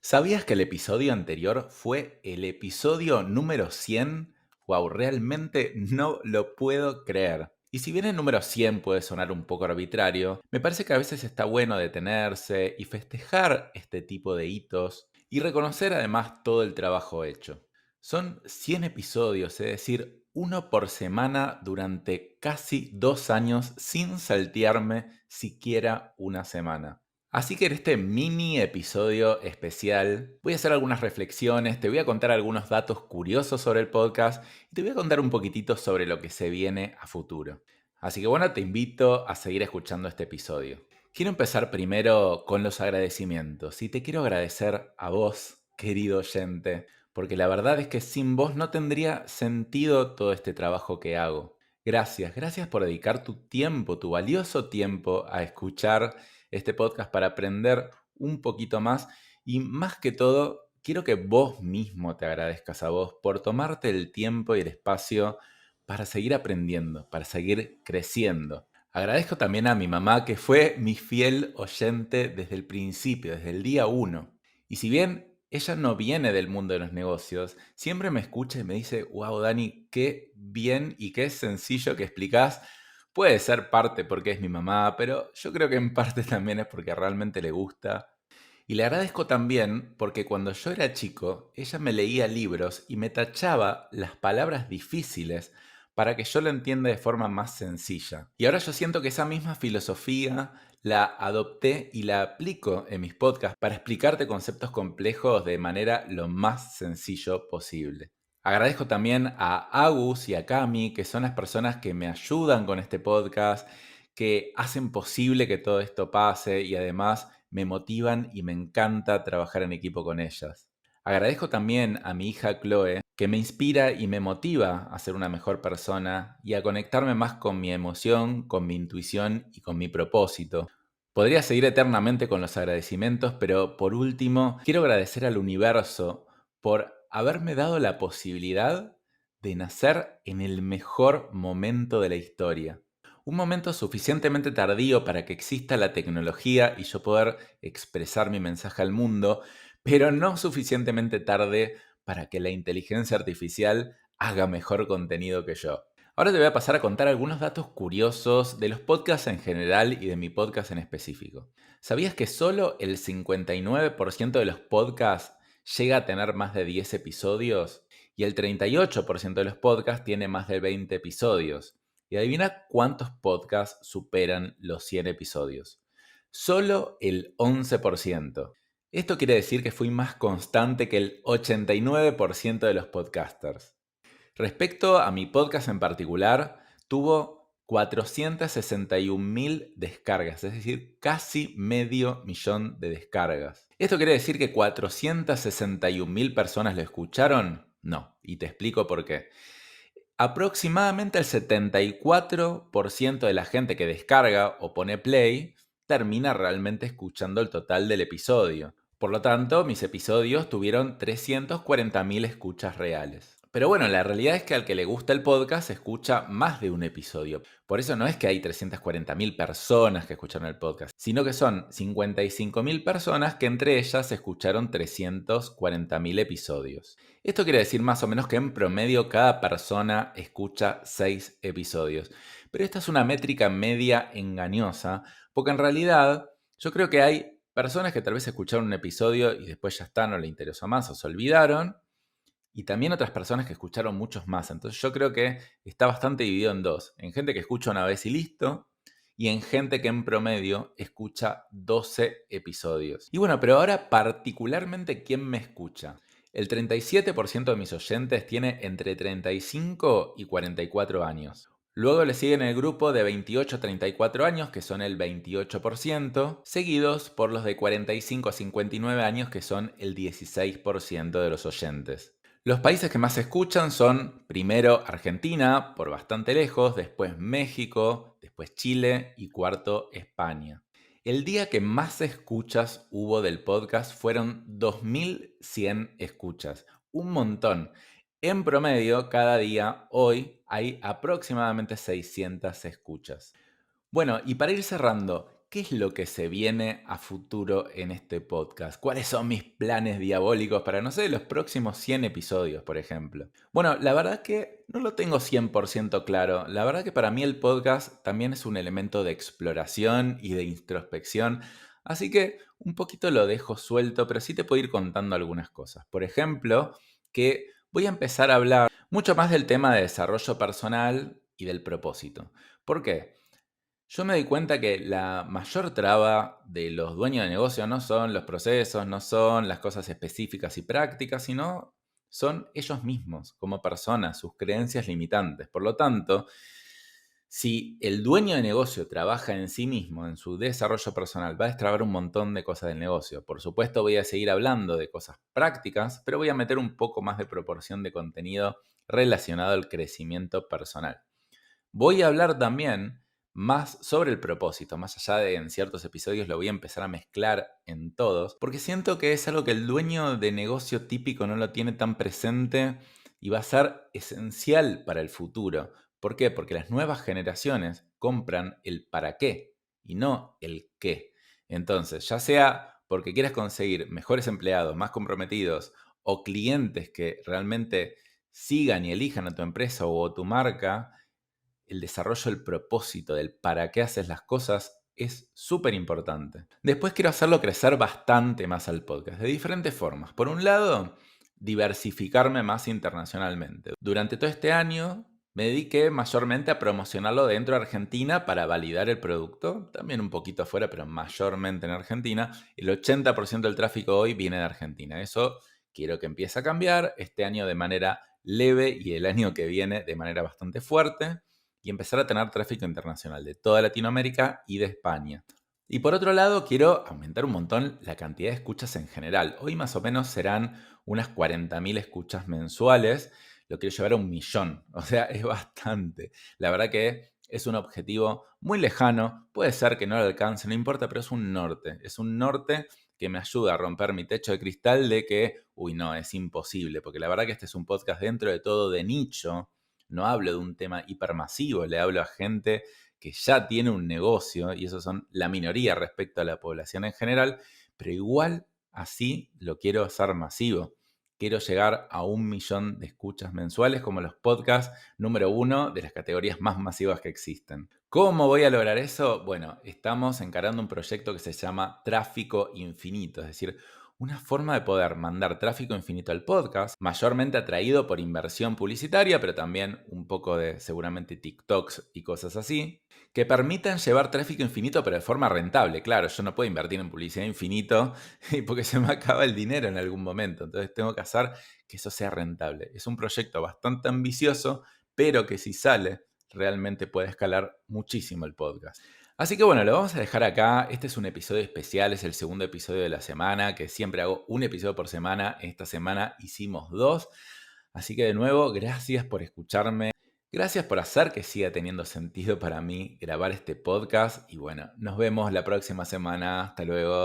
¿Sabías que el episodio anterior fue el episodio número 100? Wow, realmente no lo puedo creer. Y si bien el número 100 puede sonar un poco arbitrario, me parece que a veces está bueno detenerse y festejar este tipo de hitos y reconocer además todo el trabajo hecho. Son 100 episodios, es decir, uno por semana durante casi 2 años sin saltearme siquiera una semana. Así que en este mini episodio especial voy a hacer algunas reflexiones, te voy a contar algunos datos curiosos sobre el podcast y te voy a contar un poquitito sobre lo que se viene a futuro. Así que bueno, te invito a seguir escuchando este episodio. Quiero empezar primero con los agradecimientos y te quiero agradecer a vos, querido oyente, porque la verdad es que sin vos no tendría sentido todo este trabajo que hago. Gracias por dedicar tu tiempo, tu valioso tiempo a escuchar este podcast para aprender un poquito más y más que todo, quiero que vos mismo te agradezcas a vos por tomarte el tiempo y el espacio para seguir aprendiendo, para seguir creciendo. Agradezco también a mi mamá que fue mi fiel oyente desde el principio, desde el día uno. Y si bien ella no viene del mundo de los negocios, siempre me escucha y me dice, wow, Dani, qué bien y qué sencillo que explicás. Puede ser parte porque es mi mamá, pero yo creo que en parte también es porque realmente le gusta. Y le agradezco también porque cuando yo era chico, ella me leía libros y me tachaba las palabras difíciles para que yo lo entienda de forma más sencilla. Y ahora yo siento que esa misma filosofía la adopté y la aplico en mis podcasts para explicarte conceptos complejos de manera lo más sencillo posible. Agradezco también a Agus y a Cami, que son las personas que me ayudan con este podcast, que hacen posible que todo esto pase y además me motivan y me encanta trabajar en equipo con ellas. Agradezco también a mi hija Chloe, que me inspira y me motiva a ser una mejor persona y a conectarme más con mi emoción, con mi intuición y con mi propósito. Podría seguir eternamente con los agradecimientos, pero por último, quiero agradecer al universo por haberme dado la posibilidad de nacer en el mejor momento de la historia. Un momento suficientemente tardío para que exista la tecnología y yo poder expresar mi mensaje al mundo, pero no suficientemente tarde para que la inteligencia artificial haga mejor contenido que yo. Ahora te voy a pasar a contar algunos datos curiosos de los podcasts en general y de mi podcast en específico. ¿Sabías que solo el 59% de los podcasts llega a tener más de 10 episodios? Y el 38% de los podcasts tiene más de 20 episodios. Y adivina cuántos podcasts superan los 100 episodios. Solo el 11%. Esto quiere decir que fui más constante que el 89% de los podcasters. Respecto a mi podcast en particular, tuvo 461.000 descargas, es decir, casi medio millón de descargas. ¿Esto quiere decir que 461.000 personas lo escucharon? No, y te explico por qué. Aproximadamente el 74% de la gente que descarga o pone play termina realmente escuchando el total del episodio. Por lo tanto, mis episodios tuvieron 340.000 escuchas reales. Pero bueno, la realidad es que al que le gusta el podcast escucha más de un episodio. Por eso no es que hay 340.000 personas que escucharon el podcast, sino que son 55.000 personas que entre ellas escucharon 340.000 episodios. Esto quiere decir más o menos que en promedio cada persona escucha 6 episodios. Pero esta es una métrica media engañosa, porque en realidad yo creo que hay personas que tal vez escucharon un episodio y después ya está, no le interesó más o se olvidaron. Y también otras personas que escucharon muchos más. Entonces yo creo que está bastante dividido en dos. En gente que escucha una vez y listo. Y en gente que en promedio escucha 12 episodios. Y bueno, pero ahora particularmente ¿quién me escucha? El 37% de mis oyentes tiene entre 35 y 44 años. Luego le siguen el grupo de 28 a 34 años, que son el 28%, seguidos por los de 45 a 59 años, que son el 16% de los oyentes. Los países que más se escuchan son primero Argentina, por bastante lejos, después México, después Chile y cuarto España. El día que más escuchas hubo del podcast fueron 2.100 escuchas, un montón. En promedio, cada día, hoy, hay aproximadamente 600 escuchas. Bueno, y para ir cerrando, ¿qué es lo que se viene a futuro en este podcast? ¿Cuáles son mis planes diabólicos para, no sé, los próximos 100 episodios, por ejemplo? Bueno, la verdad que no lo tengo 100% claro. La verdad que para mí el podcast también es un elemento de exploración y de introspección. Así que un poquito lo dejo suelto, pero sí te puedo ir contando algunas cosas. Por ejemplo, que voy a empezar a hablar mucho más del tema de desarrollo personal y del propósito. ¿Por qué? Yo me di cuenta que la mayor traba de los dueños de negocio no son los procesos, no son las cosas específicas y prácticas, sino son ellos mismos como personas, sus creencias limitantes. Por lo tanto, si el dueño de negocio trabaja en sí mismo, en su desarrollo personal, va a destrabar un montón de cosas del negocio. Por supuesto, voy a seguir hablando de cosas prácticas, pero voy a meter un poco más de proporción de contenido relacionado al crecimiento personal. Voy a hablar también más sobre el propósito, más allá de en ciertos episodios lo voy a empezar a mezclar en todos, porque siento que es algo que el dueño de negocio típico no lo tiene tan presente y va a ser esencial para el futuro. ¿Por qué? Porque las nuevas generaciones compran el para qué y no el qué. Entonces, ya sea porque quieras conseguir mejores empleados, más comprometidos o clientes que realmente sigan y elijan a tu empresa o a tu marca, el desarrollo del propósito, del para qué haces las cosas, es súper importante. Después quiero hacerlo crecer bastante más al podcast, de diferentes formas. Por un lado, diversificarme más internacionalmente. Durante todo este año me dediqué mayormente a promocionarlo dentro de Argentina para validar el producto, también un poquito afuera, pero mayormente en Argentina. El 80% del tráfico hoy viene de Argentina. Eso quiero que empiece a cambiar este año de manera leve y el año que viene de manera bastante fuerte y empezar a tener tráfico internacional de toda Latinoamérica y de España. Y por otro lado, quiero aumentar un montón la cantidad de escuchas en general. Hoy más o menos serán unas 40.000 escuchas mensuales. Lo quiero llevar a 1.000.000. O sea, es bastante. La verdad que es un objetivo muy lejano. Puede ser que no lo alcance, no importa, pero es un norte. Es un norte que me ayuda a romper mi techo de cristal de que, uy, no, es imposible. Porque la verdad que este es un podcast dentro de todo de nicho. No hablo de un tema hipermasivo, le hablo a gente que ya tiene un negocio y esos son la minoría respecto a la población en general, pero igual así lo quiero hacer masivo. Quiero llegar a 1.000.000 de escuchas mensuales como los podcasts número 1 de las categorías más masivas que existen. ¿Cómo voy a lograr eso? Bueno, estamos encarando un proyecto que se llama Tráfico Infinito, es decir, una forma de poder mandar tráfico infinito al podcast, mayormente atraído por inversión publicitaria, pero también un poco de seguramente TikToks y cosas así, que permitan llevar tráfico infinito pero de forma rentable. Claro, yo no puedo invertir en publicidad infinito porque se me acaba el dinero en algún momento, entonces tengo que hacer que eso sea rentable. Es un proyecto bastante ambicioso, pero que si sale, realmente puede escalar muchísimo el podcast. Así que bueno, lo vamos a dejar acá. Este es un episodio especial, es el segundo episodio de la semana, que siempre hago un episodio por semana. Esta semana hicimos 2. Así que de nuevo, gracias por escucharme. Gracias por hacer que siga teniendo sentido para mí grabar este podcast. Y bueno, nos vemos la próxima semana. Hasta luego.